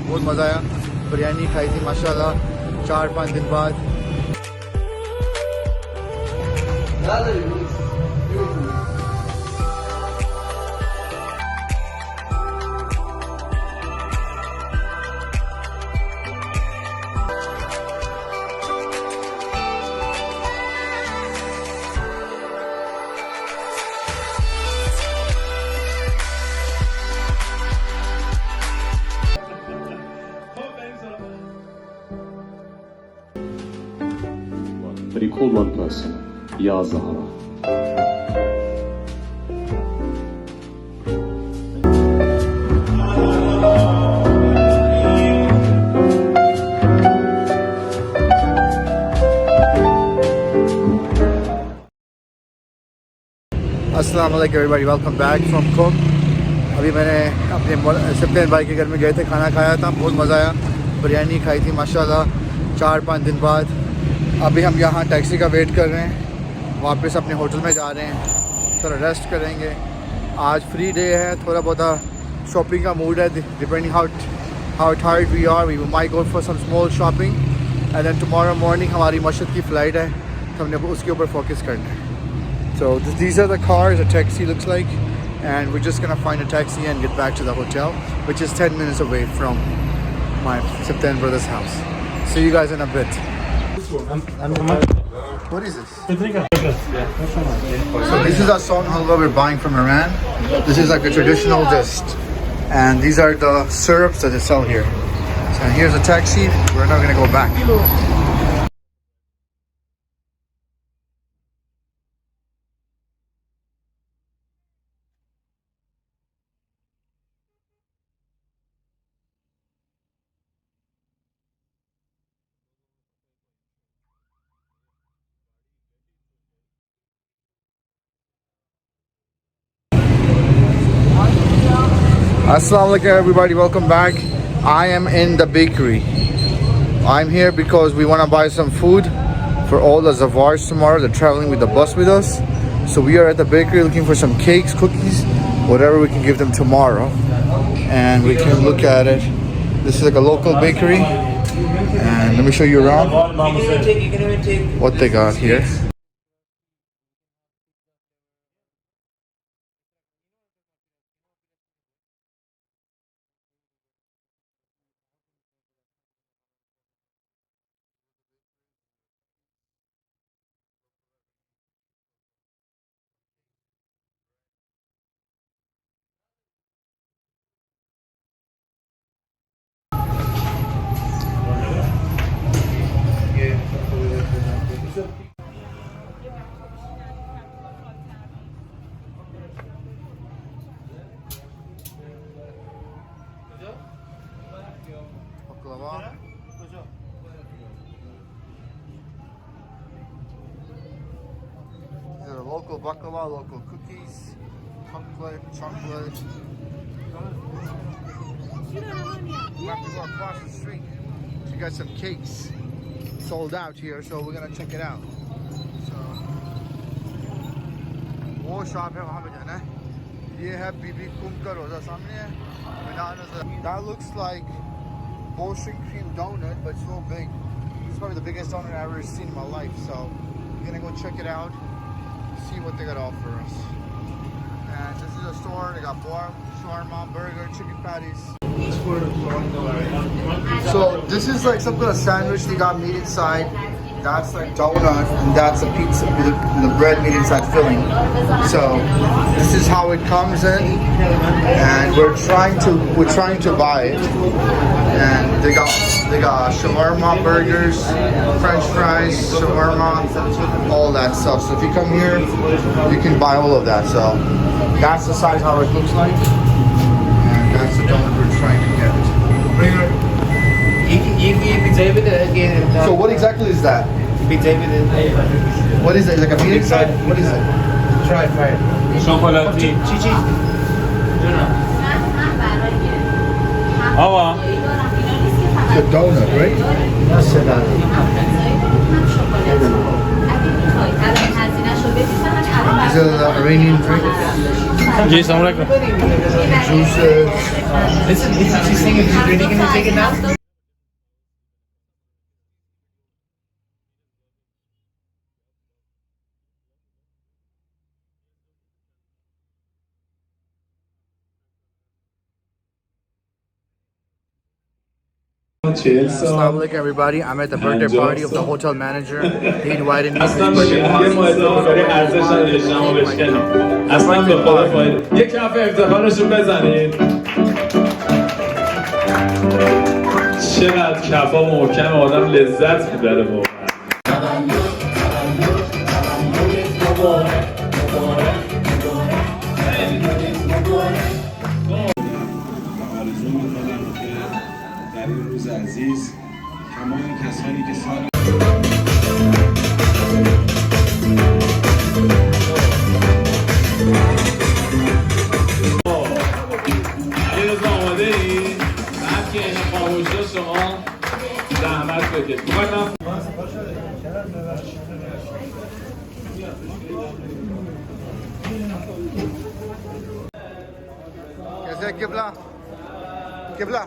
बहुत मज़ा आया, बिरयानी खाई थी माशाल्लाह 4-5 दिन बाद। Recall one person, Ya Zahra. अस्सलाम वालेकुम everybody, welcome back from cook. अभी मैंने अपने सप्तान भाई के घर में गए थे, खाना खाया था, बहुत मज़ा आया, बिरयानी खाई थी माशाल्लाह 4-5 दिन बाद। अभी हम यहाँ टैक्सी का वेट कर रहे हैं, वापस अपने होटल में जा रहे हैं, थोड़ा रेस्ट करेंगे। आज फ्री डे है, थोड़ा बहुत शॉपिंग का मूड है, depending how tired we are, we might go for some small shopping and then tomorrow morning हमारी मस्जिद की फ़्लाइट है, तो हमने उसके ऊपर फोकस करना है। So these are the cars, a taxi looks like, and we're just gonna find a taxi and get back to the hotel, which is 10 minutes away from my Septan brother's house. See you guys in a bit. What is this? So this is our son halwa we're buying from Iran. This is like a traditional dish, and these are the syrups that they sell here. So here's a taxi. We're now gonna go back. Assalamu alaikum everybody, welcome back. I am in the bakery. I'm here because we want to buy some food for all the Zawars tomorrow. They're traveling with the bus with us. So we are at the bakery looking for some cakes, cookies, whatever we can give them tomorrow. And we can look at it. This is like a local bakery. And let me show you around what they got here. These are local baklava, local cookies, chocolate. You have to go across the street to get some cakes. Sold out here, so we're gonna check it out. So, वो shop है वहाँ पे जाना है। ये है बीबी का रोज़ा सामने है। That looks like Boston cream donut, but so big. It's probably the biggest donut I've ever seen in my life. So we're gonna go check it out, see what they got to offer us. And this is a store. They got bar, shawarma, burger, chicken patties. So this is like some kind of sandwich. They got meat inside. That's like donut, and that's a pizza with the bread meat inside filling. So this is how it comes in, and we're trying to buy it. And they got shawarma burgers, French fries, shawarma, all that stuff. So if you come here, you can buy all of that. So that's the size how it looks like, and that's the donut we're trying to get. So what exactly is that? What is it? Like a meat inside? What is it? Try it. Chocolate. Chichi. It's a donut, right? These are the Iranian drinks, जी अस्सलाम वालेकुम juices. Listen, she's saying if she's ready, can you take it now? Assalamu alaikum everybody. I'm at the birthday party of the hotel manager. He invited me to his birthday party. اصلا به خدا فایده یک کف افتخارشون بزنید چقدر کفا محکم آدم لذت میبره واقعا آرزو می‌کنم که در این روز عزیز تمام کسانی که سال یه روز آماده ای؟ بعد که این خاموشی شما زحمت بکش कैसे है किबला किबला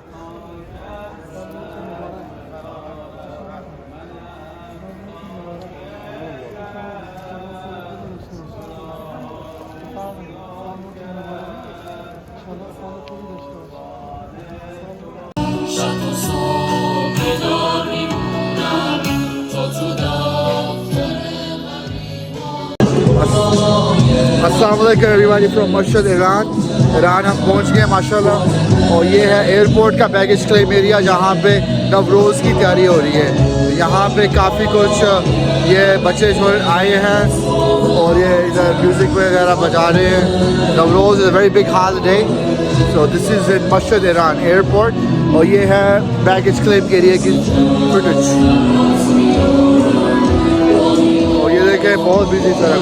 अस्सलाम वालेकुम everybody from Mashhad Iran हम पहुंच गए माशाल्लाह और ये है एयरपोर्ट का बैगेज क्लेम एरिया जहाँ पे नवरोज़ की तैयारी हो रही है यहाँ पे काफ़ी कुछ ये बच्चे आए हैं और ये इधर म्यूज़िक वगैरह बजा रहे हैं Navroz is a very big holiday so this is in Mashhad Iran airport और ये है बैगेज क्लेम एरिया की फुटेज और ये देखें बहुत बिजी सारा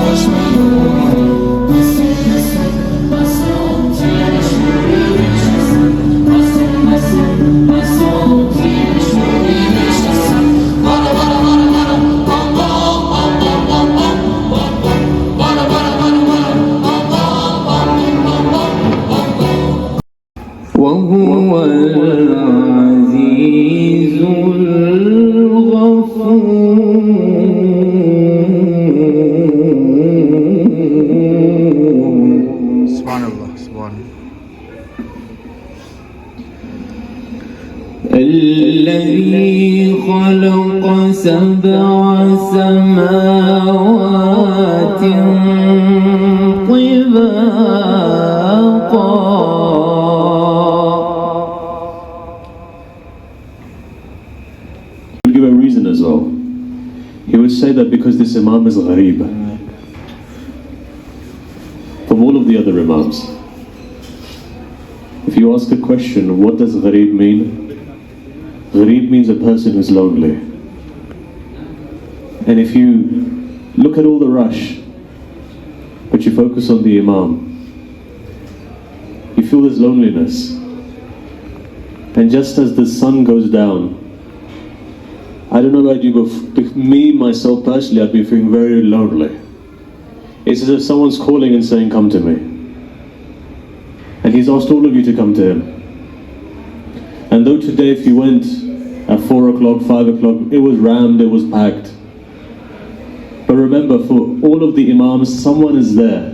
कुछ وهو العزيز الغفور سبحان الله سبحان الله الذي خلق سبع سماوات طباقا Give a reason as well. He would say that because this Imam is gharib from all of the other Imams. If you ask a question, what does gharib mean? Gharib means a person who's lonely. And if you look at all the rush, but you focus on the Imam, you feel this loneliness. And just as the sun goes down, I don't know about you, but me, myself personally, I've been feeling very lonely. It's as if someone's calling and saying, come to me. And and he's asked all of you to come to him. And though today if you went at 4 o'clock, 5 o'clock, it was rammed, it was packed. But remember, for all of the Imams, someone is there.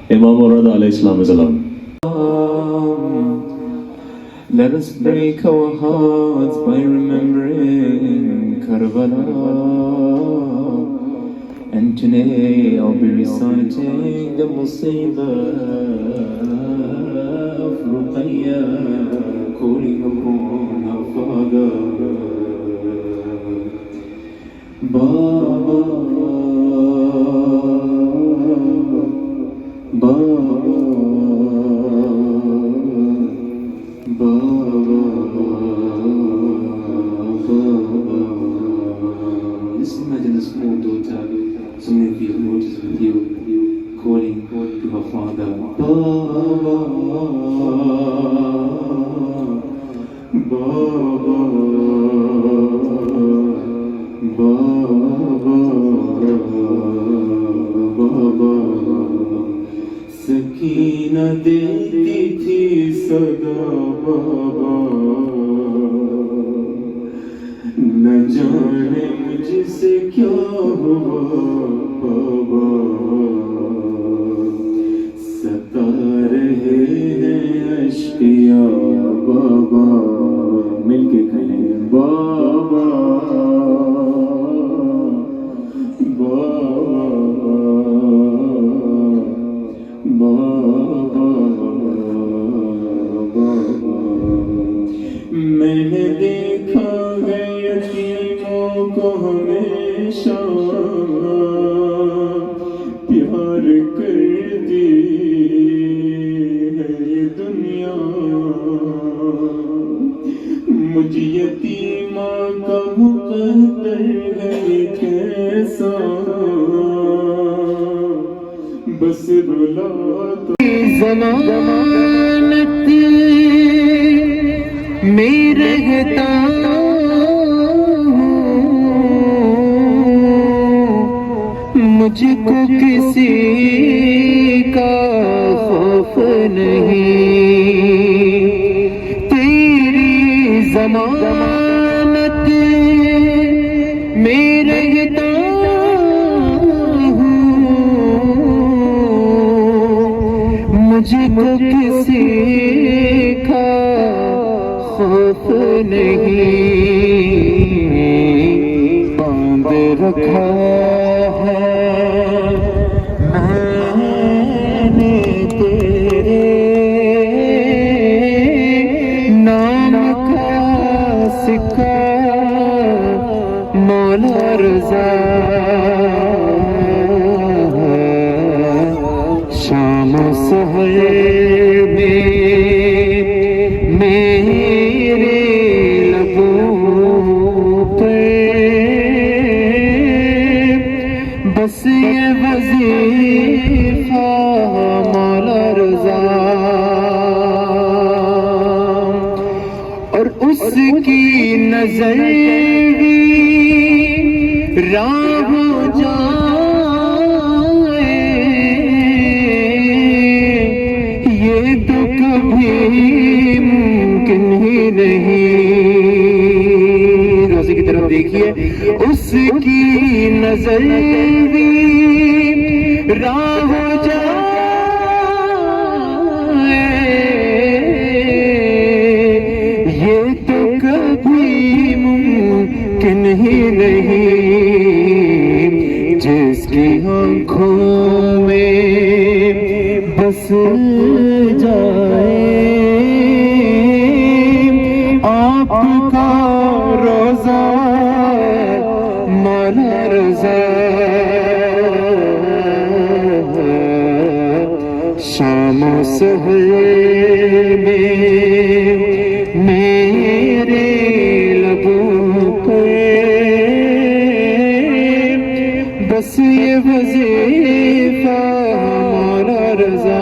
Imam Raza alayhi salam is alone. Let us break our hearts by remembering Karbala. And today I'll be reciting the Musibah of Ruqayya, calling upon our father. Baba, Baba, Baba, Baba. Just imagine a small daughter, so many people notice with you, calling to her father, Baba, Baba, Baba, Baba. Sakina देती थी सदा बाबा, न जाने मुझसे क्या हुआ बाबा, सता रहे हैं अश्किया बाबा, मिलके कहें बाबा, मैंने देखा है यतीमों को हमेशा प्यार करती है ये दुनिया, मुझ यतीमा का मुकद्दर है ये कैसा, बस रुला तो ज़मानत में रहता हूँ, मुझको किसी का खौफ नहीं, तेरी ज़मानत में रहता हूँ, मुझको किसी का खौफ नहीं, बांध रखा है मैंने तेरे नाम का सिक्का मौला रज़ा, शाम सहर में मेरे लबों पर बस ये वजीफा मौला रज़ा, और उसकी नजर भी राह हो जाए, ये तो कभी मुमकिन ही नहीं। रोज़े की तरफ देखिए, उसकी नजर भी राह हो जाए, ये तो कभी मुमकिन ही नहीं। जिसकी आँखों में बस जाए आपका रोज़ा मौला रज़ा, शाम सहर में मेरे लबों पर बस ये वजीफा मौला रज़ा।